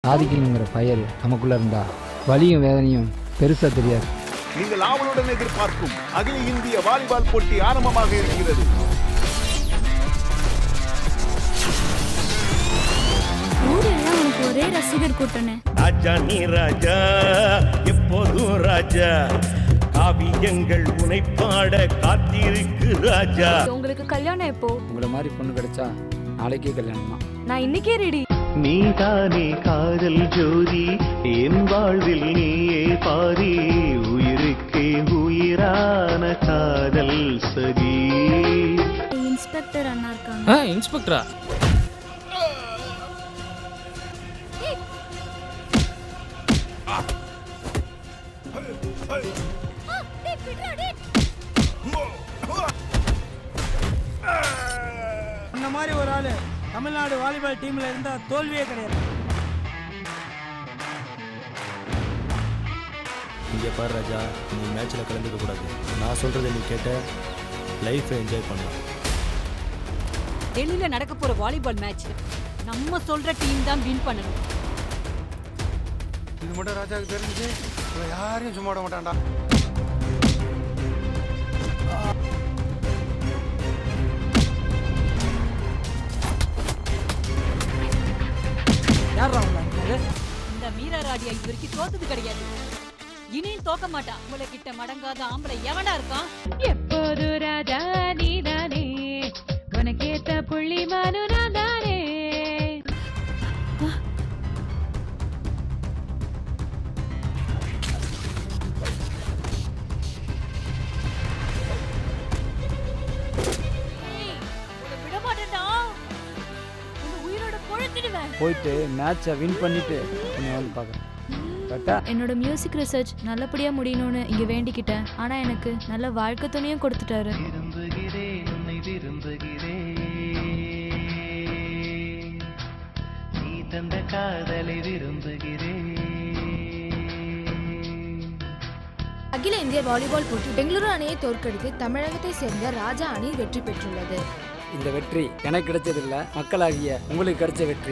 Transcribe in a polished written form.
சாதிக்கணுங்கிற fire நமக்குள்ள இருந்தா வலியும் வேதனையும் பெருசா தெரியாது. நீங்கள் ஆவலுடன் எதிர்பார்க்கும் அகில இந்திய வாலிபால் போட்டி ஆரம்பமாக இருக்கிறது. ஒரே ரசிகர் கூட்டணே. ராஜா நீ ராஜா, எப்போதும் ராஜா, காவியங்கள் உனை பாட காத்திருக்கு ராஜா. உங்களுக்கு கல்யாணம் எப்போ? உங்களை மாதிரி பொண்ணு கிடைச்சா நாளைக்கே கல்யாணம் தான். நான் இன்னைக்கே ரெடி. நீதானே காதல் ஜோதி, என் வாழ்வில் நீயே பாதி, உயிருக்கே உயிரான காதல் சதி. இன்ஸ்பெக்டர் அண்ணா இருக்காங்க. இன்ஸ்பெக்டரா? அந்த மாதிரி ஒரு ஆளு தமிழ்நாடு வாலிபால் டீம்ல இருந்தா தோல்வியே கிடையாது. இங்கே பாரு ராஜா, நீ மேட்ச்சில் கலந்துக்க கூடாது. நான் சொல்கிறத நீ கேட்ட லைஃப்பை என்ஜாய் பண்ணலாம். டெல்லியில் நடக்க போகிற வாலிபால் மேட்ச் நம்ம சொல்கிற டீம் தான் வின் பண்ணணும். இது மட்டும் ராஜாவுக்கு தெரிஞ்சு யாரையும் சும்மா விட மாட்டான்டா. இந்த மீரா ராடியா இது வரைக்கும் தோத்தது கிடையாது, இனியும் தோக்க மாட்டா. உங்களை கிட்ட மடங்காத ஆம்பளை எவனா இருக்கான்? எப்போது ராஜா நீதானே, உனக்கேத்த புள்ளி மானு நானே. விட மாட்டேன்டா, உங்க உயிரோட பொழுத்திடுவேன். போயிட்டு மேட்சை வின் பண்ணிட்டு என்னை வந்து பார்க்குறேன். கரெக்டா? என்னோட மியூசிக் ரிசர்ச் நல்லபடியா முடியணும்னு இங்க வேண்டிக்கிட்டேன். ஆனா எனக்கு நல்ல வாழ்க்கை துணையும் கொடுத்துட்டாரு. விரும்புகிறேன் உன்னை விரும்புகிறேன், நீ தந்த காதலை விரும்புகிறேன். அகில இந்திய வாலிபால் போட்டி பெங்களூரு அணியை தோற்கடித்து தமிழகத்தை சேர்ந்த ராஜா அணி வெற்றி பெற்றுள்ளது. இந்த வெற்றி எனக்கு கிடைச்சதில்லை, மக்களாகிய உங்களுக்கு கிடைச்ச வெற்றி.